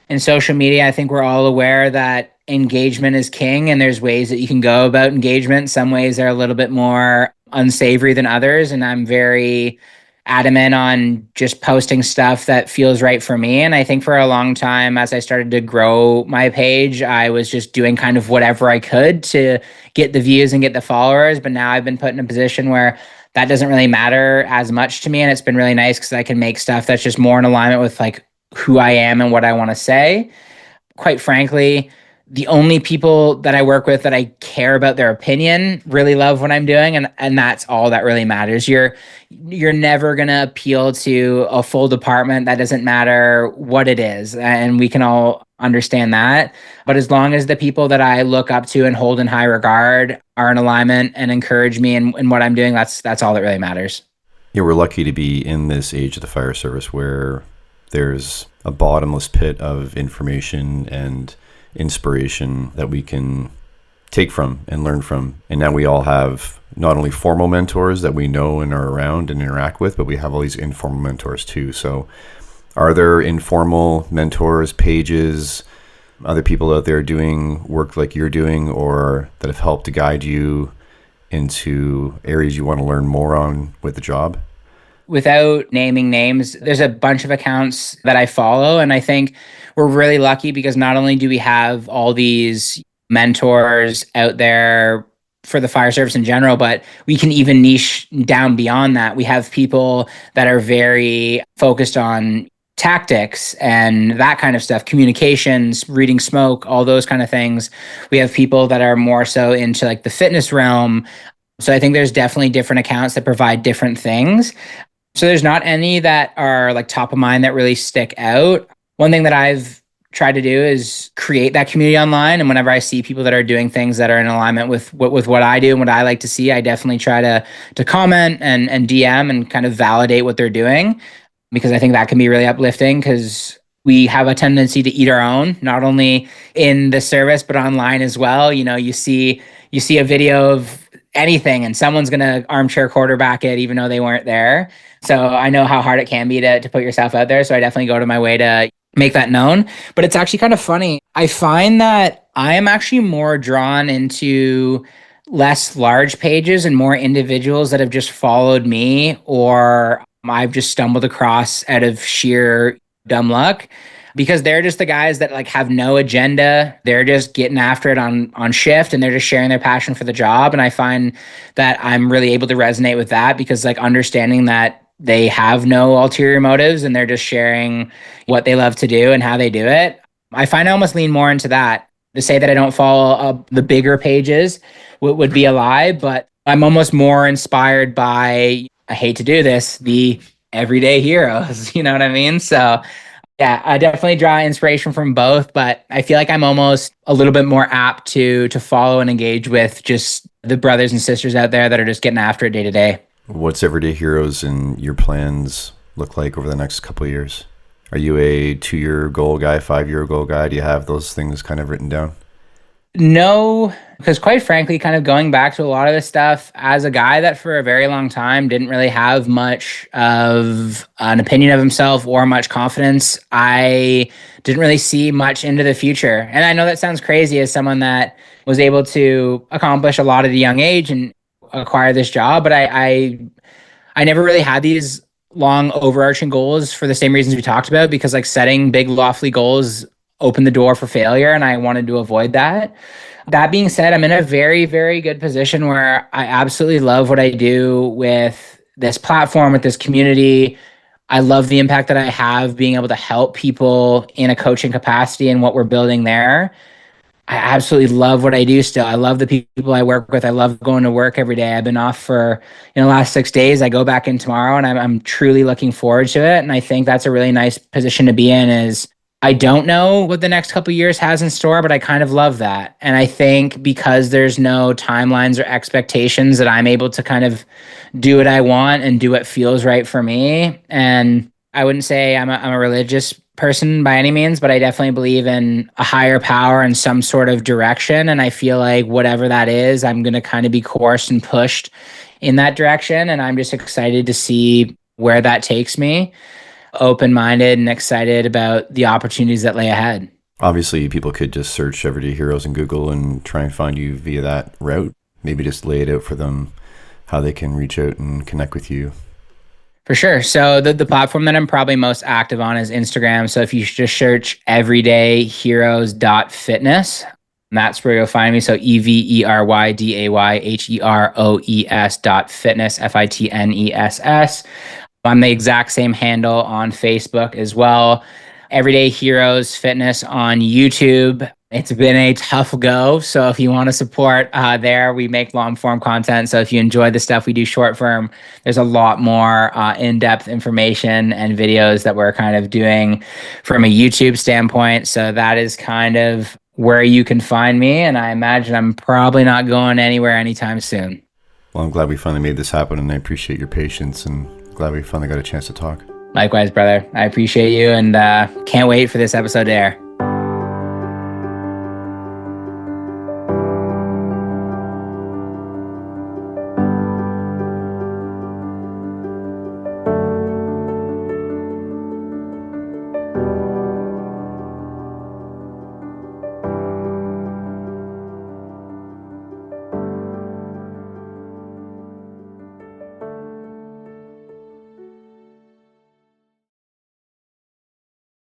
In social media, I think we're all aware that engagement is king, and there's ways that you can go about engagement. Some ways are a little bit more unsavory than others, and I'm very adamant on just posting stuff that feels right for me. And I think for a long time, as I started to grow my page, I was just doing kind of whatever I could to get the views and get the followers. But now I've been put in a position where that doesn't really matter as much to me. And it's been really nice because I can make stuff that's just more in alignment with like who I am and what I want to say. Quite frankly, the only people that I work with that I care about their opinion really love what I'm doing, and that's all that really matters. You're never gonna appeal to a full department. That doesn't matter what it is, and we can all understand that. But as long as the people that I look up to and hold in high regard are in alignment and encourage me in what I'm doing, that's all that really matters. Yeah, we're lucky to be in this age of the fire service where there's a bottomless pit of information and inspiration that we can take from and learn from. And now we all have not only formal mentors that we know and are around and interact with, but we have all these informal mentors too. So are there informal mentors, pages, other people out there doing work like you're doing, or that have helped to guide you into areas you want to learn more on with the job? Without naming names, there's a bunch of accounts that I follow. And I think we're really lucky because not only do we have all these mentors out there for the fire service in general, but we can even niche down beyond that. We have people that are very focused on tactics and that kind of stuff, communications, reading smoke, all those kind of things. We have people that are more so into like the fitness realm. So I think there's definitely different accounts that provide different things. So there's not any that are like top of mind that really stick out. One thing that I've tried to do is create that community online. And whenever I see people that are doing things that are in alignment with what I do and what I like to see, I definitely try to comment and DM and kind of validate what they're doing, because I think that can be really uplifting, because we have a tendency to eat our own, not only in the service, but online as well. You know, you see a video of anything and someone's going to armchair quarterback it, even though they weren't there. So I know how hard it can be to put yourself out there. So I definitely go to my way to make that known. But it's actually kind of funny. I find that I am actually more drawn into less large pages and more individuals that have just followed me, or I've just stumbled across out of sheer dumb luck, because they're just the guys that like have no agenda. They're just getting after it on shift, and they're just sharing their passion for the job. And I find that I'm really able to resonate with that, because like understanding that they have no ulterior motives and they're just sharing what they love to do and how they do it. I find I almost lean more into that. To say that I don't follow the bigger pages would be a lie, but I'm almost more inspired by, I hate to do this, the everyday heroes. You know what I mean? So yeah, I definitely draw inspiration from both, but I feel like I'm almost a little bit more apt to follow and engage with just the brothers and sisters out there that are just getting after it day to day. What's Everyday Heroes and your plans look like over the next couple of years? Are you a 2-year goal guy, 5-year goal guy? Do you have those things kind of written down? No, because quite frankly, kind of going back to a lot of this stuff, as a guy that for a very long time didn't really have much of an opinion of himself or much confidence, I didn't really see much into the future. And I know that sounds crazy as someone that was able to accomplish a lot at a young age and acquire this job, but I never really had these long overarching goals for the same reasons we talked about, because like setting big lofty goals open the door for failure, and I wanted to avoid that. That being said, I'm in a very, very good position where I absolutely love what I do with this platform, with this community. I love the impact that I have being able to help people in a coaching capacity and what we're building there. I absolutely love what I do still. I love the people I work with. I love going to work every day. I've been off for the last 6 days. I go back in tomorrow, and I'm truly looking forward to it. And I think that's a really nice position to be in. Is I don't know what the next couple of years has in store, but I kind of love that. And I think because there's no timelines or expectations, that I'm able to kind of do what I want and do what feels right for me. And I wouldn't say I'm a religious person by any means, but I definitely believe in a higher power and some sort of direction. And I feel like whatever that is, I'm going to kind of be coerced and pushed in that direction. And I'm just excited to see where that takes me. Open-minded and excited about the opportunities that lay ahead. Obviously, people could just search Everyday Heroes in Google and try and find you via that route. Maybe just lay it out for them, how they can reach out and connect with you. For sure. So the platform that I'm probably most active on is Instagram. So if you just search everydayheroes.fitness, that's where you'll find me. So everydayheroes.fitness, FITNESS. I'm the exact same handle on Facebook as well. Everyday Heroes Fitness on YouTube. It's been a tough go. So if you want to support there, we make long form content. So if you enjoy the stuff we do short form, there's a lot more in-depth information and videos that we're kind of doing from a YouTube standpoint. So that is kind of where you can find me. And I imagine I'm probably not going anywhere anytime soon. Well, I'm glad we finally made this happen, and I appreciate your patience, and glad we finally got a chance to talk. Likewise, brother. I appreciate you, and can't wait for this episode to air.